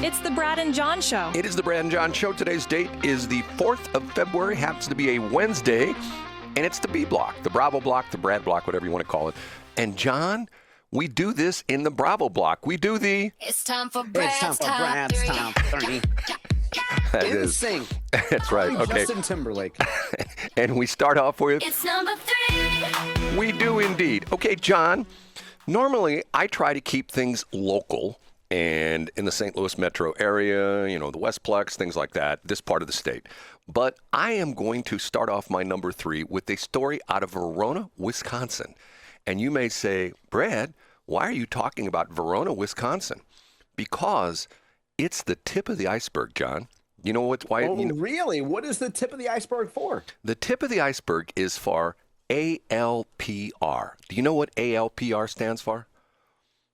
It's the Brad and John Show. It is the Brad and John Show. Today's date is the 4th of February. Happens to be a Wednesday. And it's the B block, the Bravo block, the Brad block, whatever you want to call it. And John, we do this in the Bravo block. We do the... It's time for Brad's top 3. That In is, sync. That's right. Okay. Justin Timberlake. And we start off with... It's number 3. We do indeed. Okay, John, normally I try to keep things local and in the St. Louis metro area, you know, the Westplex, things like that, this part of the state. But I am going to start off my number 3 with a story out of Verona, Wisconsin. And you may say, Brad, why are you talking about Verona, Wisconsin? Because it's the tip of the iceberg, John. You know what? Why? Oh, you know, really? What is the tip of the iceberg for? the tip of the iceberg is for ALPR. Do you know what ALPR stands for?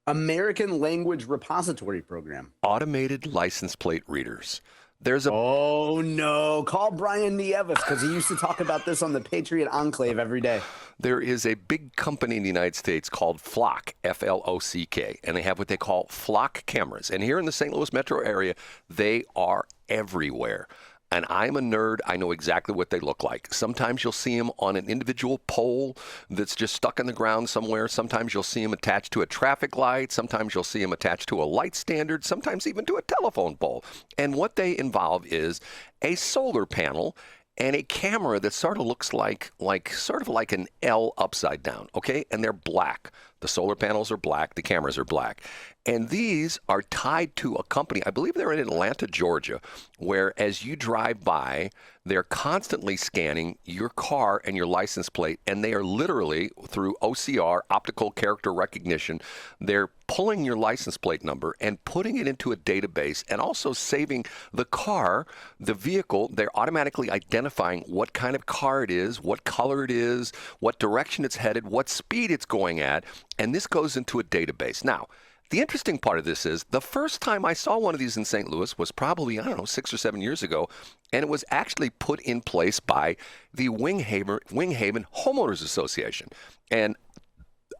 American Language Repository Program. Automated license plate readers. There's a Oh, no. Call Brian Nieves because he used to talk about this on the Patriot Enclave every day. There is a big company in the United States called Flock, F-L-O-C-K, and they have what they call Flock cameras. And here in the St. Louis metro area, they are everywhere. And I'm a nerd. I know exactly what they look like. Sometimes you'll see them on an individual pole that's just stuck in the ground somewhere. Sometimes you'll see them attached to a traffic light. Sometimes you'll see them attached to a light standard. Sometimes even to a telephone pole. And what they involve is a solar panel and a camera that sort of looks like an L upside down, okay? And they're black. The solar panels are black. The cameras are black. And these are tied to a company, I believe they're in Atlanta, Georgia, where as you drive by, they're constantly scanning your car and your license plate, and they are literally, through OCR, optical character recognition, they're pulling your license plate number and putting it into a database and also saving the car, the vehicle. They're automatically identifying what kind of car it is, what color it is, what direction it's headed, what speed it's going at, and this goes into a database. Now, the interesting part of this is the first time I saw one of these in St. Louis was probably, 6 or 7 years ago, and it was actually put in place by the Winghaven Homeowners Association. And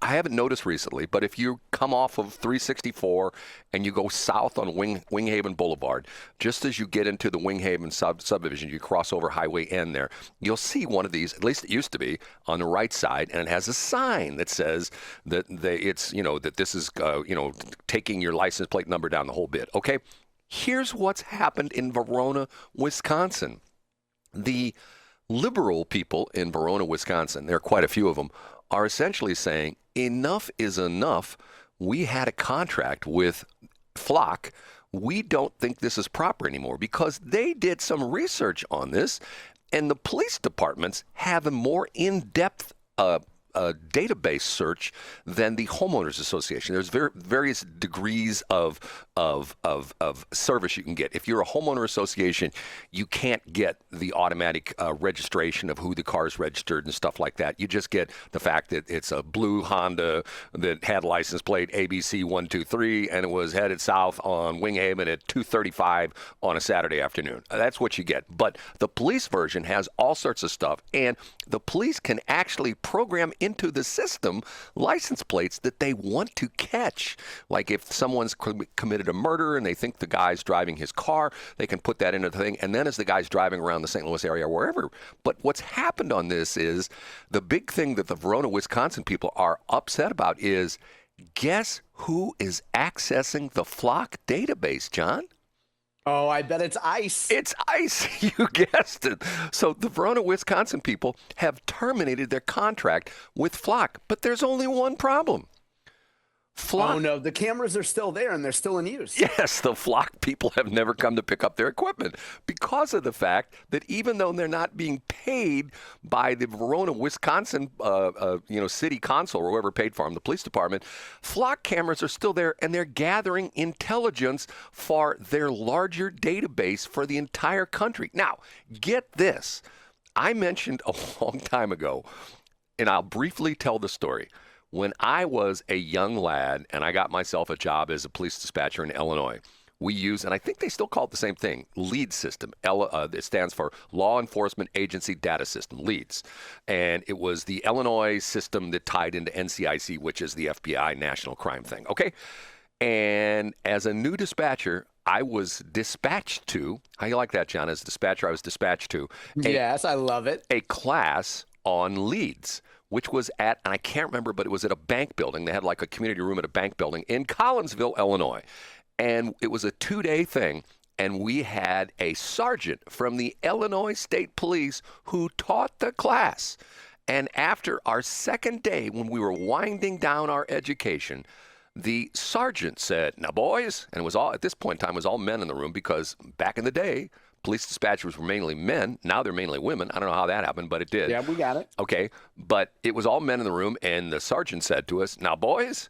I haven't noticed recently, but if you come off of 364 and you go south on Winghaven Boulevard, just as you get into the Winghaven subdivision, you cross over Highway N there, you'll see one of these, at least it used to be, on the right side, and it has a sign that says that that this is, taking your license plate number down the whole bit. Okay, here's what's happened in Verona, Wisconsin. The liberal people in Verona, Wisconsin, there are quite a few of them, are essentially saying enough is enough. We had a contract with Flock. We don't think this is proper anymore because they did some research on this, and the police departments have a more in-depth database search than the homeowners association. There's various degrees of service you can get. If you're a homeowner association, you can't get the automatic registration of who the car is registered and stuff like that. You just get the fact that it's a blue Honda that had license plate ABC 123 and it was headed south on Winghaven at 2:35 on a Saturday afternoon. That's what you get. But the police version has all sorts of stuff, and the police can actually program into the system license plates that they want to catch. Like if someone's committed a murder and they think the guy's driving his car, they can put that into the thing. And then as the guy's driving around the St. Louis area or wherever. But what's happened on this is the big thing that the Verona, Wisconsin people are upset about is, guess who is accessing the Flock database, John? Oh, I bet it's ICE. It's ICE. You guessed it. So the Verona, Wisconsin people have terminated their contract with Flock, but there's only one problem. Flock, oh, no, the cameras are still there and they're still in use. Yes, the Flock people have never come to pick up their equipment because of the fact that even though they're not being paid by the Verona, Wisconsin, city council or whoever paid for them, the police department, Flock cameras are still there and they're gathering intelligence for their larger database for the entire country. Now, get this. I mentioned a long time ago, and I'll briefly tell the story. When I was a young lad and I got myself a job as a police dispatcher in Illinois, we used, and I think they still call it the same thing, LEAD system. It stands for Law Enforcement Agency Data System, LEADS. And it was the Illinois system that tied into NCIC, which is the FBI national crime thing, okay? And as a new dispatcher, I was dispatched to, how you like that, John? As dispatcher, I was dispatched to Yes, I love it. a class on leads, which was at, and I can't remember, but it was at a bank building. They had like a community room at a bank building in Collinsville, Illinois. And it was a 2-day thing. And we had a sergeant from the Illinois State Police who taught the class. And after our second day, when we were winding down our education, the sergeant said, "Now, boys," and it was all, at this point in time, it was all men in the room because back in the day, police dispatchers were mainly men. Now they're mainly women. I don't know how that happened, but it did. Yeah, we got it. Okay, but it was all men in the room, and the sergeant said to us, "Now, boys,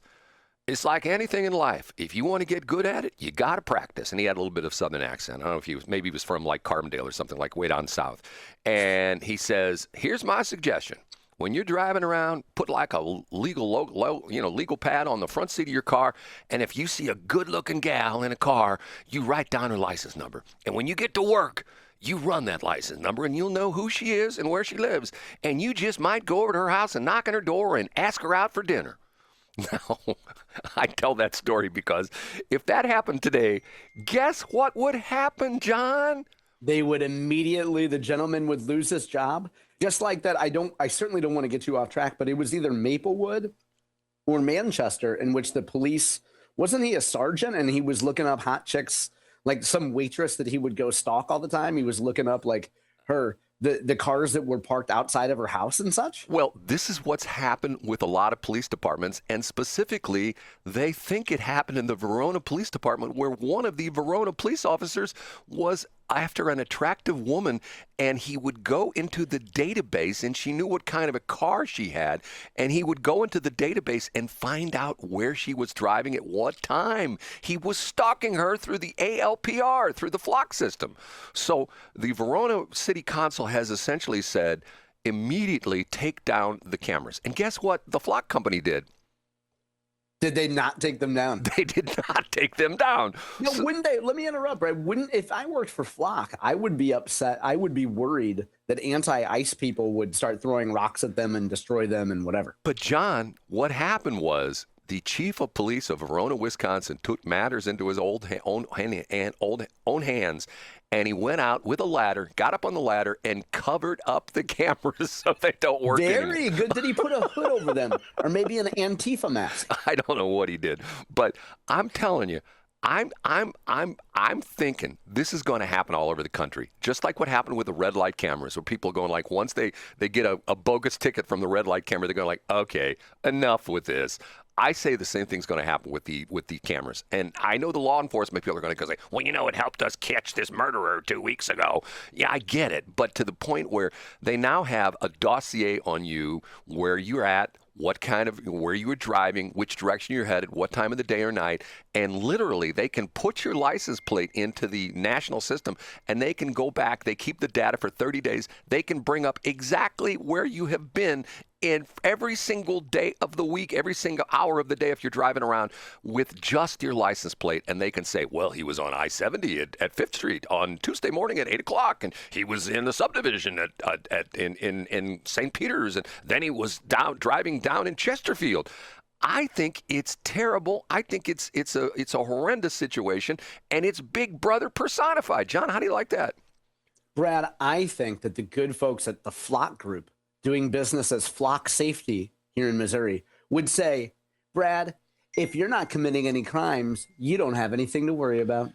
it's like anything in life. If you want to get good at it, you got to practice." And he had a little bit of Southern accent. I don't know if maybe he was from like Carbondale or something, like way down south. And he says, "Here's my suggestion. When you're driving around, put like a legal pad on the front seat of your car. And if you see a good-looking gal in a car, you write down her license number. And when you get to work, you run that license number, and you'll know who she is and where she lives. And you just might go over to her house and knock on her door and ask her out for dinner." Now, I tell that story because if that happened today, guess what would happen, John? They would immediately, the gentleman would lose his job. Just like that, I certainly don't want to get you off track, but it was either Maplewood or Manchester in which the police, wasn't he a sergeant? And he was looking up hot chicks, like some waitress that he would go stalk all the time. He was looking up like the cars that were parked outside of her house and such. Well, this is what's happened with a lot of police departments, and specifically, they think it happened in the Verona Police Department, where one of the Verona police officers was after an attractive woman, and he would go into the database, and she knew what kind of a car she had, and he would go into the database and find out where she was driving at what time. He was stalking her through the ALPR, through the flock system. So the Verona City Council has essentially said, immediately take down the cameras. And guess what the flock company did? Did they not take them down? They did not take them down. No, wouldn't they? Let me interrupt, Brad. Wouldn't, if I worked for Flock, I would be upset. I would be worried that anti-ICE people would start throwing rocks at them and destroy them and whatever. But John, what happened was the chief of police of Verona, Wisconsin, took matters into his own hands, and he went out with a ladder, got up on the ladder, and covered up the cameras so they don't work anymore. Very good. Did he put a hood over them, or maybe an Antifa mask? I don't know what he did, but I'm telling you, I'm thinking this is going to happen all over the country, just like what happened with the red light cameras, where people are going like, once they get a bogus ticket from the red light camera, they're going like, okay, enough with this. I say the same thing's going to happen with the cameras. And I know the law enforcement people are going to go say, well, you know, it helped us catch this murderer 2 weeks ago. Yeah, I get it. But to the point where they now have a dossier on you, where you're at, where you were driving, which direction you're headed, what time of the day or night, and literally they can put your license plate into the national system, and they can go back. They keep the data for 30 days. They can bring up exactly where you have been in every single day of the week, every single hour of the day if you're driving around with just your license plate. And they can say, well, he was on I-70 at 5th Street on Tuesday morning at 8 o'clock, and he was in the subdivision in St. Peter's, and then he was driving down in Chesterfield. I think it's terrible. I think it's a horrendous situation, and it's Big Brother personified. John, how do you like that? Brad, I think that the good folks at the Flock Group, doing business as Flock Safety here in Missouri, would say, Brad, if you're not committing any crimes, you don't have anything to worry about.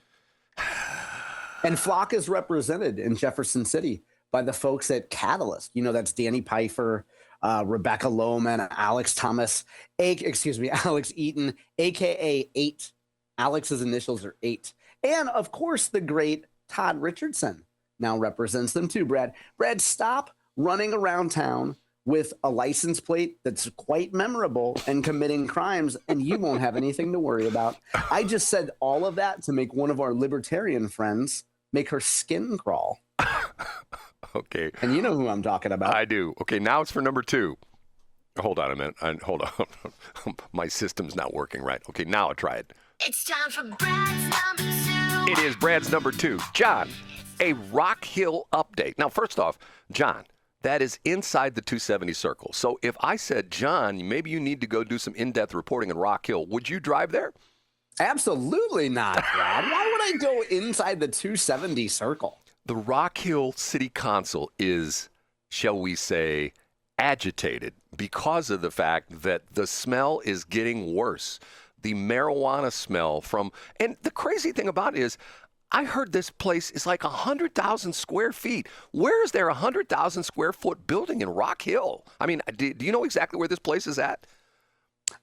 And Flock is represented in Jefferson City by the folks at Catalyst. You know, that's Danny Pfeiffer, Rebecca Lohman, Alex Thomas, Alex Eaton, a.k.a. 8. Alex's initials are 8. And, of course, the great Todd Richardson now represents them too, Brad. Brad, stop running around town with a license plate that's quite memorable and committing crimes, and you won't have anything to worry about. I just said all of that to make one of our libertarian friends make her skin crawl. Okay. And you know who I'm talking about. I do. Okay, now it's for number 2. Hold on a minute. Hold on. My system's not working right. Okay, now I'll try it. It's time for Brad's number 2. It is Brad's number 2. John, a Rock Hill update. Now, first off, John, that is inside the 270 circle. So if I said, John, maybe you need to go do some in-depth reporting in Rock Hill, would you drive there? Absolutely not, Brad. Why would I go inside the 270 circle? The Rock Hill City Council is, shall we say, agitated because of the fact that the smell is getting worse. The marijuana smell and the crazy thing about it is, I heard this place is like 100,000 square feet. Where is there a 100,000 square foot building in Rock Hill? I mean, do you know exactly where this place is at?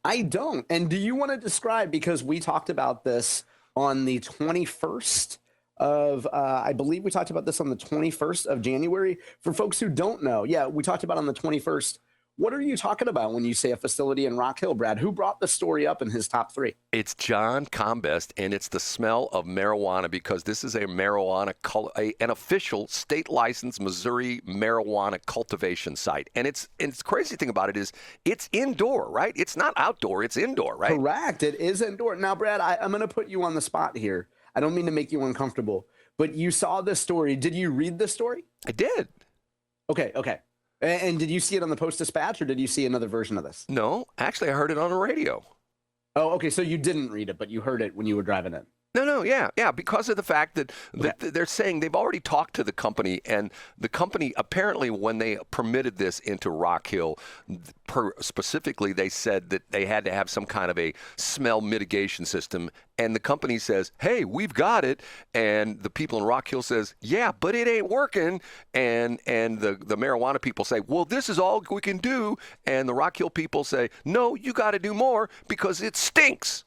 I don't. And do you want to describe, because we talked about this on the 21st of, I believe we talked about this on the 21st of January. For folks who don't know, yeah, we talked about on the 21st. What are you talking about when you say a facility in Rock Hill, Brad? Who brought the story up in his top three? It's John Combest, and it's the smell of marijuana because this is a an official state licensed Missouri marijuana cultivation site. And it's crazy thing about it is it's indoor, right? It's not outdoor, it's indoor, right? Correct. It is indoor. Now, Brad, I'm going to put you on the spot here. I don't mean to make you uncomfortable, but you saw this story. Did you read the story? I did. Okay. And did you see it on the Post-Dispatch, or did you see another version of this? No, actually, I heard it on the radio. Oh, okay. So you didn't read it, but you heard it when you were driving in. No, yeah, because of the fact that they're saying they've already talked to the company, and the company apparently, when they permitted this into Rock Hill, specifically, they said that they had to have some kind of a smell mitigation system, and the company says, "Hey, we've got it," and the people in Rock Hill says, "Yeah, but it ain't working," and the marijuana people say, "Well, this is all we can do," and the Rock Hill people say, "No, you got to do more because it stinks,"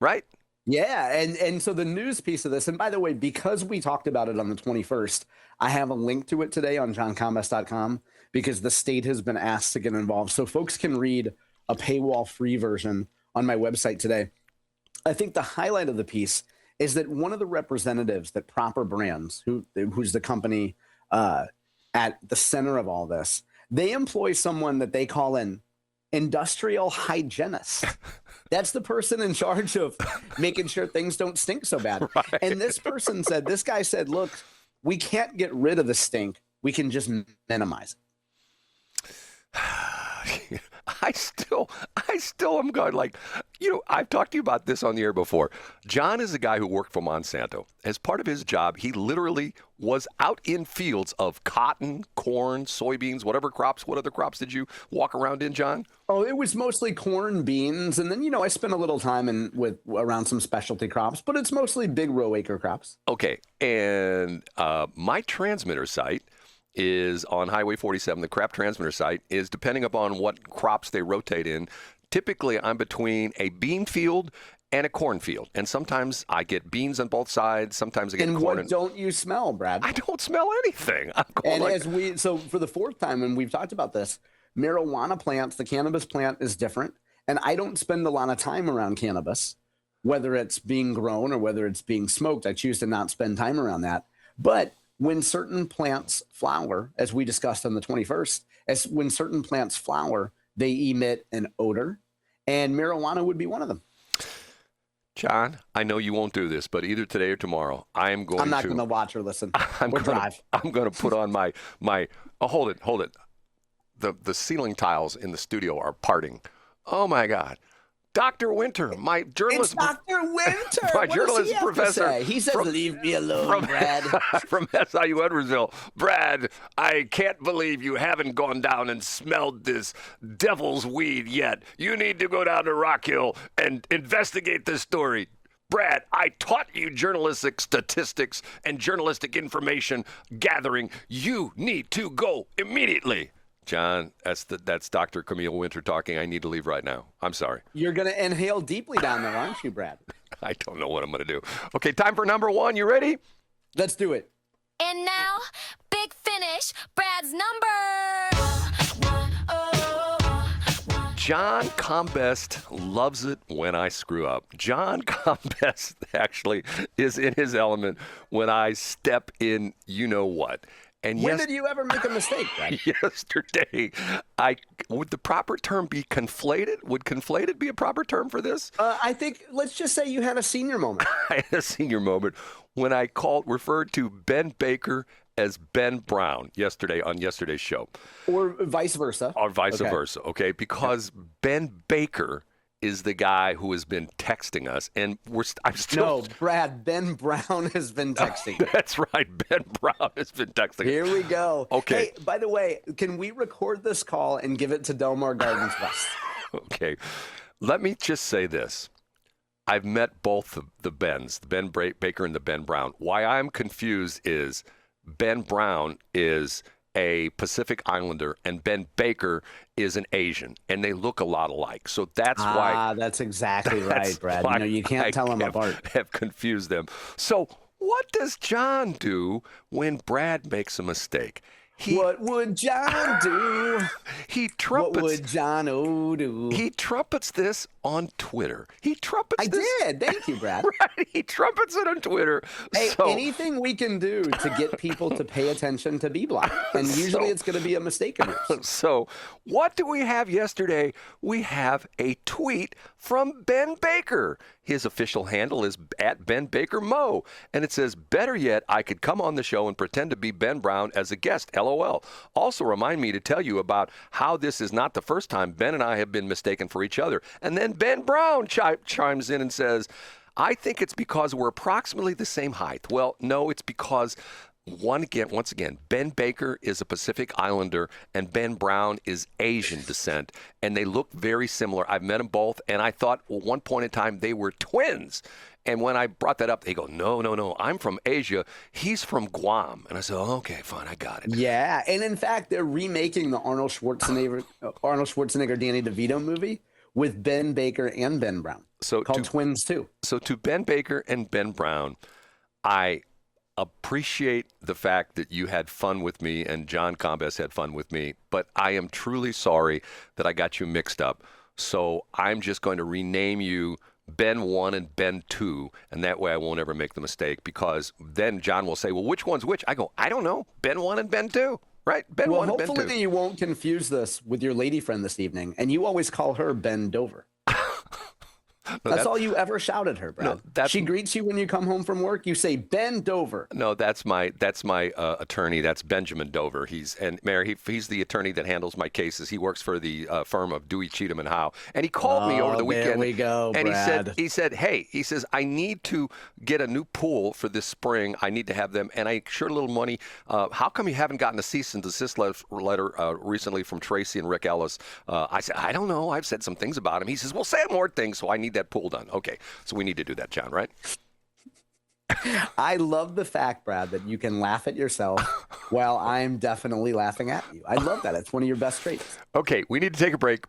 right? Yeah, and so the news piece of this, and by the way, because we talked about it on the 21st, I have a link to it today on johncombest.com because the state has been asked to get involved. So folks can read a paywall-free version on my website today. I think the highlight of the piece is that one of the representatives that Proper Brands, who's the company at the center of all this, they employ someone that they call an industrial hygienist. That's the person in charge of making sure things don't stink so bad. Right. And this guy said, look, we can't get rid of the stink. We can just minimize it. I still am going like, I've talked to you about this on the air before. John is a guy who worked for Monsanto. As part of his job, he literally was out in fields of cotton, corn, soybeans, whatever crops. What other crops did you walk around in, John? Oh, it was mostly corn, beans. And then, I spent a little time around some specialty crops, but it's mostly big row acre crops. Okay. And my transmitter site is on Highway 47. The crap transmitter site is, depending upon what crops they rotate in, typically I'm between a bean field and a cornfield. And sometimes I get beans on both sides. Sometimes I get corn. And what don't you smell, Brad? I don't smell anything. So for the fourth time, and we've talked about this, marijuana plants, the cannabis plant is different. And I don't spend a lot of time around cannabis, whether it's being grown or whether it's being smoked. I choose to not spend time around that. But when certain plants flower, as we discussed on the 21st, when certain plants flower, they emit an odor, and marijuana would be one of them. John, I know you won't do this, but either today or tomorrow, I'm not going to watch or listen. I'm going to put on my hold it. The ceiling tiles in the studio are parting. Oh my God. Dr. Winter, my journalist. It's Dr. Winter. My journalist professor. He says, leave me alone, Brad. From SIU Edwardsville. Brad, I can't believe you haven't gone down and smelled this devil's weed yet. You need to go down to Rock Hill and investigate this story. Brad, I taught you journalistic statistics and journalistic information gathering. You need to go immediately. John, that's Dr. Camille Winter talking. I need to leave right now. I'm sorry. You're going to inhale deeply down there, aren't you, Brad? I don't know what I'm going to do. Okay, time for number one. You ready? Let's do it. And now, big finish, Brad's number. John Combest loves it when I screw up. John Combest actually is in his element when I step in you-know-what. And when did you ever make a mistake, Brad? Yesterday, would the proper term be conflated? Would conflated be a proper term for this? I think, let's just say you had a senior moment. I had a senior moment when I referred to Ben Baker as Ben Brown on yesterday's show. Or vice versa. Or vice versa, okay? Because Ben Baker is the guy who has been texting us, and I'm still. No, Brad, Ben Brown has been texting. That's right. Ben Brown has been texting. Here we go. Okay. Hey, by the way, can we record this call and give it to Delmar Gardens West? Okay. Let me just say this. I've met both the Bens, the Ben Baker and the Ben Brown. Why I'm confused is Ben Brown is a Pacific Islander and Ben Baker is an Asian, and they look a lot alike. So that's why. That's exactly right, Brad. You can't tell them apart. Have confused them. So what does John do when Brad makes a mistake? What would John do? He trumpets. What would John do? He trumpets this on Twitter. He trumpets I did. Thank you, Brad. Right. He trumpets it on Twitter. Hey, anything we can do to get people to pay attention to B-Block. And usually it's going to be a mistake of yours. So what do we have yesterday? We have a tweet from Ben Baker. His official handle is @BenBakerMo. And it says, better yet, I could come on the show and pretend to be Ben Brown as a guest, LOL. Also remind me to tell you about how this is not the first time Ben and I have been mistaken for each other. And then Ben Brown chimes in and says, I think it's because we're approximately the same height. Well, no, it's because once again, Ben Baker is a Pacific Islander and Ben Brown is Asian descent, and they look very similar. I've met them both, and I thought at one point in time they were twins. And when I brought that up, they go, no, I'm from Asia. He's from Guam. And I said, oh, okay, fine, I got it. Yeah, and in fact, they're remaking the Arnold Schwarzenegger Danny DeVito movie with Ben Baker and Ben Brown, called Twins 2. So to Ben Baker and Ben Brown, I appreciate the fact that you had fun with me and John Combest had fun with me, but I am truly sorry that I got you mixed up. So I'm just going to rename you Ben 1 and Ben 2, and that way I won't ever make the mistake, because then John will say, well, which one's which? I go, I don't know, Ben 1 and Ben 2. Right, Ben 1 and Ben 2. Hopefully you won't confuse this with your lady friend this evening, and you always call her Ben Dover. That's all you ever shout at her, Brad. No, she greets you when you come home from work. You say Ben Dover. No, that's my attorney. That's Benjamin Dover. He's the attorney that handles my cases. He works for the firm of Dewey, Cheatham and Howe. And he called me over the weekend. There we go, and Brad. he said, hey, I need to get a new pool for this spring. I need to have them, and I sure a little money. How come you haven't gotten a cease and desist letter recently from Tracy and Rick Ellis? I said, I don't know. I've said some things about him. He says, well, say more things, so I need that pool done. Okay, so we need to do that, John, right? I love the fact, Brad, that you can laugh at yourself while I'm definitely laughing at you. I love that. It's one of your best traits. Okay, we need to take a break.